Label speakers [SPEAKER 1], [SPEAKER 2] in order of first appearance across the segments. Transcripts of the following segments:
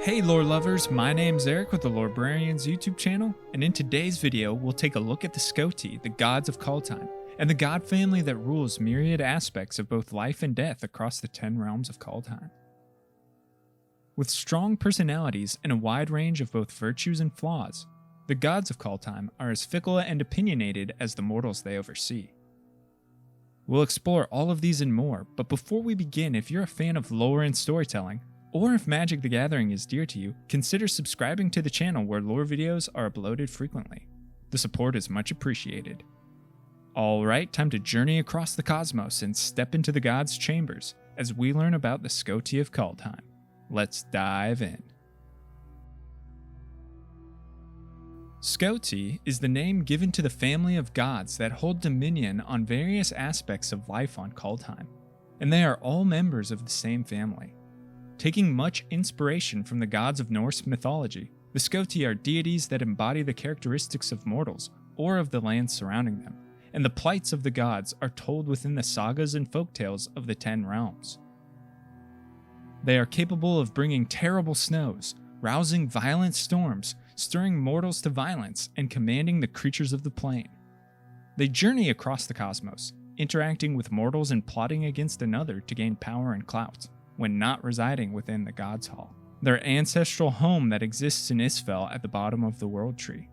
[SPEAKER 1] Hey lore lovers, my name's Eric with the Lorebrarians YouTube channel, and in today's video we'll take a look at the Skoti, the gods of Kaldheim, and the god family that rules myriad aspects of both life and death across the 10 realms of Kaldheim. With strong personalities and a wide range of both virtues and flaws, the gods of Kaldheim are as fickle and opinionated as the mortals they oversee. We'll explore all of these and more, but before we begin, if you're a fan of lore and storytelling, or if Magic the Gathering is dear to you, consider subscribing to the channel where lore videos are uploaded frequently. The support is much appreciated. Alright, time to journey across the cosmos and step into the gods' chambers as we learn about the Skoti of Kaldheim. Let's dive in. Skoti is the name given to the family of gods that hold dominion on various aspects of life on Kaldheim, and they are all members of the same family. Taking much inspiration from the gods of Norse mythology, the Skoti are deities that embody the characteristics of mortals or of the lands surrounding them, and the plights of the gods are told within the sagas and folktales of the 10 realms. They are capable of bringing terrible snows, rousing violent storms, stirring mortals to violence, and commanding the creatures of the plain. They journey across the cosmos, interacting with mortals and plotting against another to gain power and clout, when not residing within the Gods' Hall, their ancestral home that exists in Isfell at the bottom of the World Tree.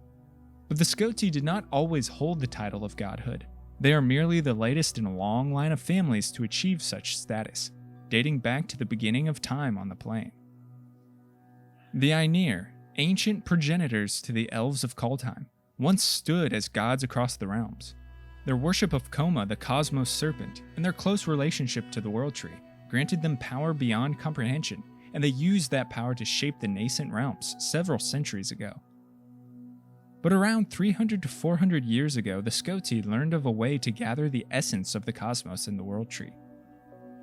[SPEAKER 1] But the Skoti did not always hold the title of godhood. They are merely the latest in a long line of families to achieve such status, dating back to the beginning of time on the plane. The Ainir, ancient progenitors to the elves of Kaldheim, once stood as gods across the realms. Their worship of Koma, the cosmos serpent, and their close relationship to the World Tree granted them power beyond comprehension, and they used that power to shape the nascent realms several centuries ago. But around 300 to 400 years ago, the Skoti learned of a way to gather the essence of the cosmos in the World Tree.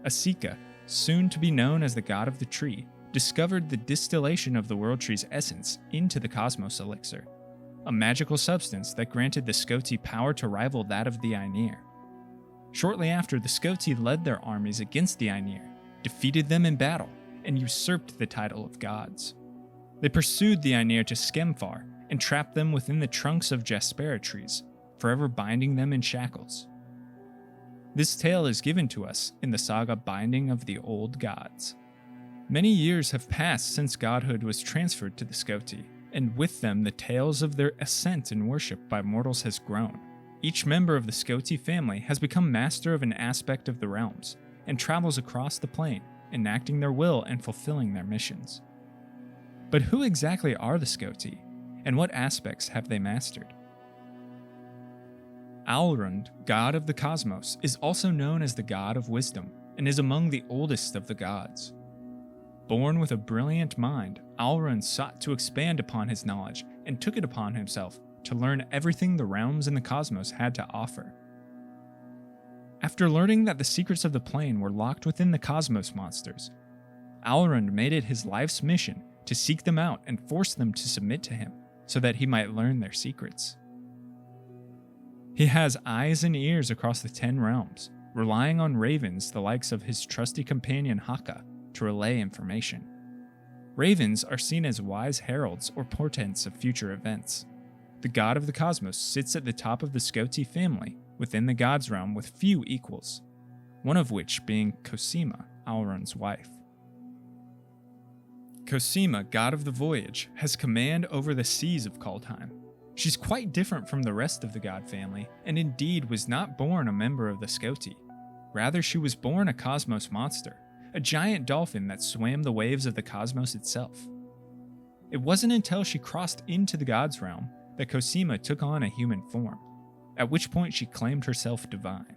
[SPEAKER 1] Asika, soon to be known as the god of the tree, discovered the distillation of the World Tree's essence into the Cosmos Elixir, a magical substance that granted the Skoti power to rival that of the Ainir. Shortly after, the Skoti led their armies against the Ainir, defeated them in battle, and usurped the title of gods. They pursued the Ainir to Skemfar and trapped them within the trunks of Jaspera trees, forever binding them in shackles. This tale is given to us in the saga Binding of the Old Gods. Many years have passed since godhood was transferred to the Skoti, and with them the tales of their ascent and worship by mortals has grown. Each member of the Skoti family has become master of an aspect of the realms, and travels across the plane, enacting their will and fulfilling their missions. But who exactly are the Skoti, and what aspects have they mastered? Alrund, god of the cosmos, is also known as the god of wisdom, and is among the oldest of the gods. Born with a brilliant mind, Alrund sought to expand upon his knowledge, and took it upon himself to learn everything the realms and the cosmos had to offer. After learning that the secrets of the plane were locked within the cosmos monsters, Alrund made it his life's mission to seek them out and force them to submit to him so that he might learn their secrets. He has eyes and ears across the 10 realms, relying on ravens the likes of his trusty companion Haka to relay information. Ravens are seen as wise heralds or portents of future events. The god of the cosmos sits at the top of the Skoti family within the gods' realm with few equals, one of which being Cosima, Alrund's wife. Cosima, god of the voyage, has command over the seas of Kaldheim. She's quite different from the rest of the god family, and indeed was not born a member of the Skoti. Rather, she was born a cosmos monster, a giant dolphin that swam the waves of the cosmos itself. It wasn't until she crossed into the gods' realm that Cosima took on a human form, at which point she claimed herself divine.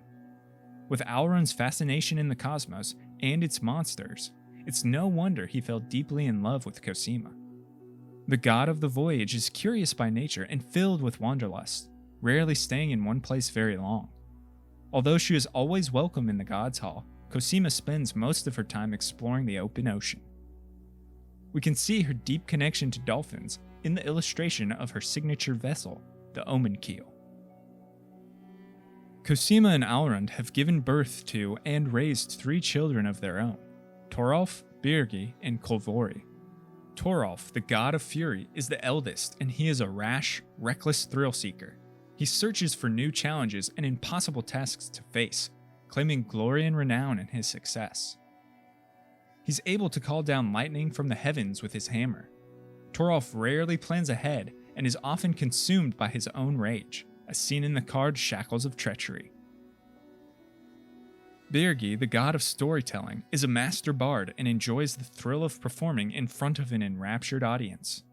[SPEAKER 1] With Alrund's fascination in the cosmos and its monsters, it's no wonder he fell deeply in love with Cosima. The god of the voyage is curious by nature and filled with wanderlust, rarely staying in one place very long. Although she is always welcome in the Gods' Hall, Cosima spends most of her time exploring the open ocean. We can see her deep connection to dolphins in the illustration of her signature vessel, the Omen Keel. Cosima and Alrund have given birth to and raised 3 children of their own, Torolf, Birgi, and Kolvori. Torolf, the god of fury, is the eldest, and he is a rash, reckless thrill-seeker. He searches for new challenges and impossible tasks to face, claiming glory and renown in his success. He's able to call down lightning from the heavens with his hammer. Torolf rarely plans ahead and is often consumed by his own rage, as seen in the card Shackles of Treachery. Birgi, the god of storytelling, is a master bard and enjoys the thrill of performing in front of an enraptured audience.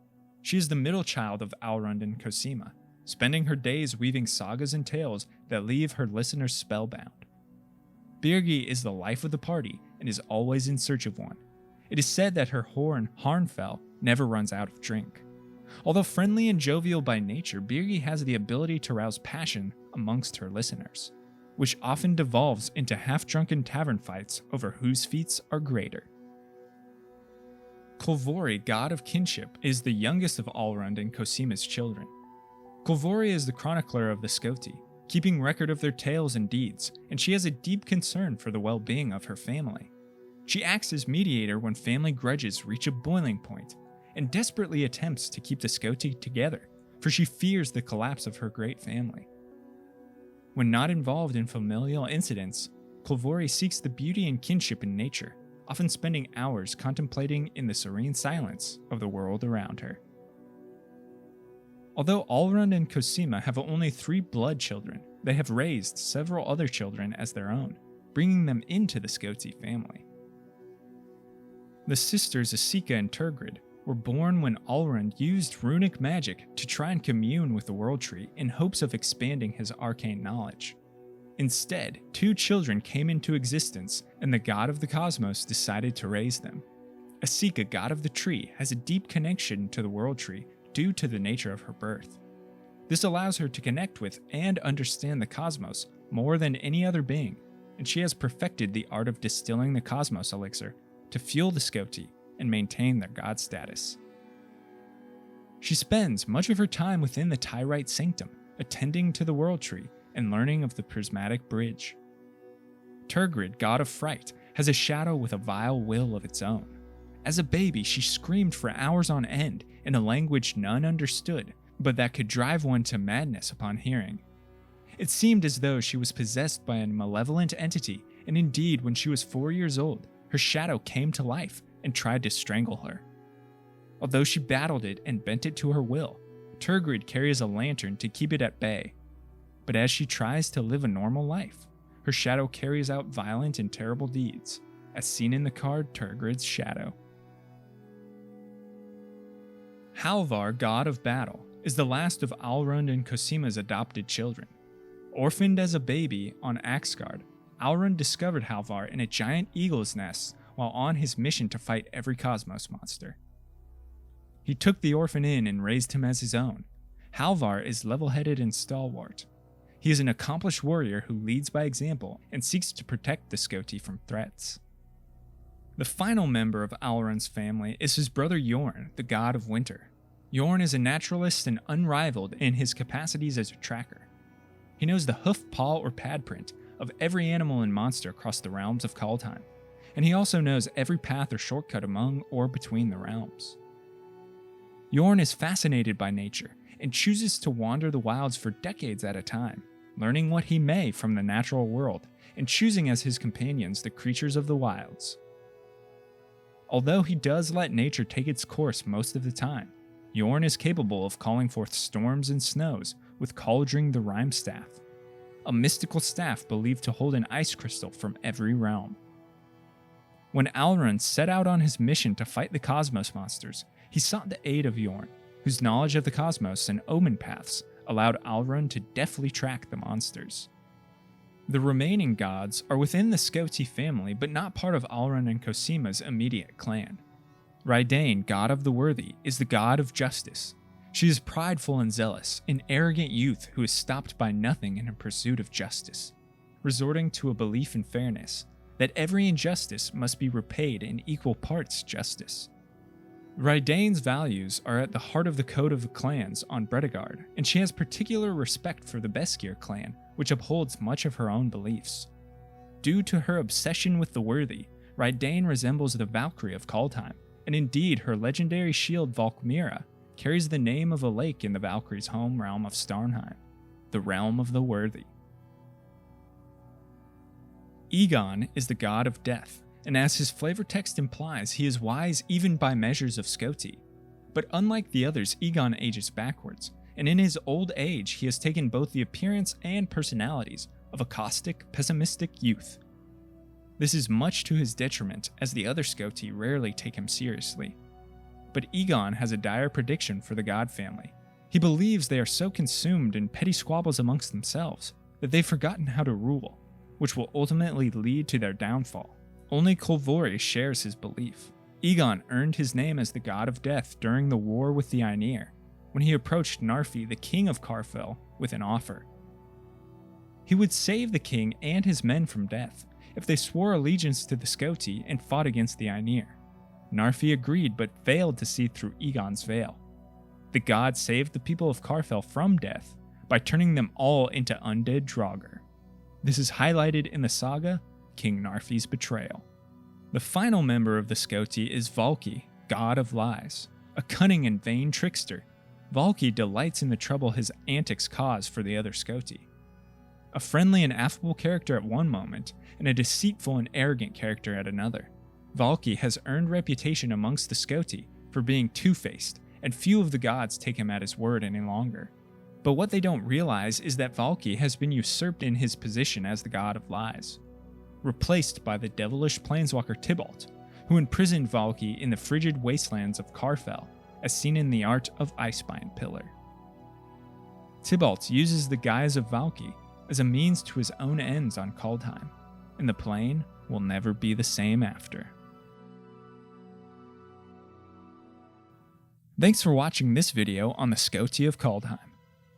[SPEAKER 1] She is the middle child of Alrund and Cosima, spending her days weaving sagas and tales that leave her listeners spellbound. Birgi is the life of the party and is always in search of one. It is said that her horn, Harnfell, never runs out of drink. Although friendly and jovial by nature, Birgi has the ability to rouse passion amongst her listeners, which often devolves into half-drunken tavern fights over whose feats are greater. Kolvori, god of kinship, is the youngest of Alrund and Cosima's children. Kolvori is the chronicler of the Skoti, keeping record of their tales and deeds, and she has a deep concern for the well-being of her family. She acts as mediator when family grudges reach a boiling point, and desperately attempts to keep the Skoti together, for she fears the collapse of her great family. When not involved in familial incidents, Kolvori seeks the beauty and kinship in nature, often spending hours contemplating in the serene silence of the world around her. Although Alrund and Cosima have only 3 blood children, they have raised several other children as their own, bringing them into the Skoti family. The sisters Asika and Turgrid were born when Alrund used runic magic to try and commune with the World Tree in hopes of expanding his arcane knowledge. Instead, 2 children came into existence, and the god of the cosmos decided to raise them. Asika, god of the tree, has a deep connection to the World Tree due to the nature of her birth. This allows her to connect with and understand the cosmos more than any other being, and she has perfected the art of distilling the cosmos elixir to fuel the Skoti and maintain their god status. She spends much of her time within the Tyrite Sanctum, attending to the World Tree and learning of the Prismatic Bridge. Turgrid, god of fright, has a shadow with a vile will of its own. As a baby, she screamed for hours on end in a language none understood, but that could drive one to madness upon hearing. It seemed as though she was possessed by a malevolent entity, and indeed, when she was 4 years old, her shadow came to life and tried to strangle her. Although she battled it and bent it to her will, Turgrid carries a lantern to keep it at bay. But as she tries to live a normal life, her shadow carries out violent and terrible deeds, as seen in the card Turgrid's Shadow. Halvar, god of battle, is the last of Alrund and Cosima's adopted children. Orphaned as a baby on Axgard, Alrund discovered Halvar in a giant eagle's nest while on his mission to fight every cosmos monster. He took the orphan in and raised him as his own. Halvar is level-headed and stalwart. He is an accomplished warrior who leads by example and seeks to protect the Skoti from threats. The final member of Alrund's family is his brother Jorn, the god of winter. Jorn is a naturalist and unrivaled in his capacities as a tracker. He knows the hoof, paw, or pad print of every animal and monster across the realms of Kaldheim, and he also knows every path or shortcut among or between the realms. Jorn is fascinated by nature and chooses to wander the wilds for decades at a time, learning what he may from the natural world and choosing as his companions the creatures of the wilds. Although he does let nature take its course most of the time, Jorn is capable of calling forth storms and snows with Cauldring the Rime Staff, a mystical staff believed to hold an ice crystal from every realm. When Alrund set out on his mission to fight the cosmos monsters, he sought the aid of Jorn, whose knowledge of the cosmos and omen paths allowed Alrund to deftly track the monsters. The remaining gods are within the Skoti family, but not part of Alrund and Cosima's immediate clan. Rydane, god of the worthy, is the god of justice. She is prideful and zealous, an arrogant youth who is stopped by nothing in her pursuit of justice, resorting to a belief in fairness, that every injustice must be repaid in equal parts justice. Rydane's values are at the heart of the code of the clans on Bredegard, and she has particular respect for the Beskir clan, which upholds much of her own beliefs. Due to her obsession with the worthy, Rydane resembles the Valkyrie of Kaldheim, and indeed her legendary shield Valkmira carries the name of a lake in the Valkyries' home realm of Starnheim, the realm of the worthy. Egon is the god of death, and as his flavor text implies, he is wise even by measures of Skoti. But unlike the others, Egon ages backwards, and in his old age he has taken both the appearance and personalities of a caustic, pessimistic youth. This is much to his detriment, as the other Skoti rarely take him seriously. But Egon has a dire prediction for the god family. He believes they are so consumed in petty squabbles amongst themselves that they've forgotten how to rule, which will ultimately lead to their downfall. Only Kolvori shares his belief. Egon earned his name as the god of death during the war with the Aenir, when he approached Narfi, the king of Karfell, with an offer. He would save the king and his men from death if they swore allegiance to the Skoti and fought against the Aenir. Narfi agreed but failed to see through Egon's veil. The god saved the people of Karfell from death by turning them all into undead Draugr. This is highlighted in the saga King Narfi's Betrayal. The final member of the Skoti is Valki, god of lies. A cunning and vain trickster, Valki delights in the trouble his antics cause for the other Skoti. A friendly and affable character at one moment, and a deceitful and arrogant character at another, Valki has earned reputation amongst the Skoti for being two-faced, and few of the gods take him at his word any longer. But what they don't realize is that Valki has been usurped in his position as the god of lies, replaced by the devilish planeswalker Tibalt, who imprisoned Valki in the frigid wastelands of Karfell, as seen in the art of Icebind Pillar. Tibalt uses the guise of Valki as a means to his own ends on Kaldheim, and the plane will never be the same after. Thanks for watching this video on the Skoti of Kaldheim.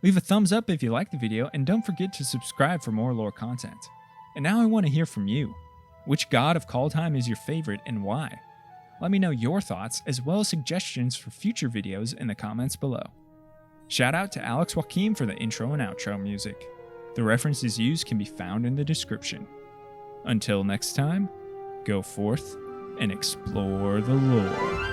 [SPEAKER 1] Leave a thumbs up if you liked the video, and don't forget to subscribe for more lore content. And now I want to hear from you. Which god of Kaldheim is your favorite and why? Let me know your thoughts as well as suggestions for future videos in the comments below. Shout out to Alex Joaquim for the intro and outro music. The references used can be found in the description. Until next time, go forth and explore the lore.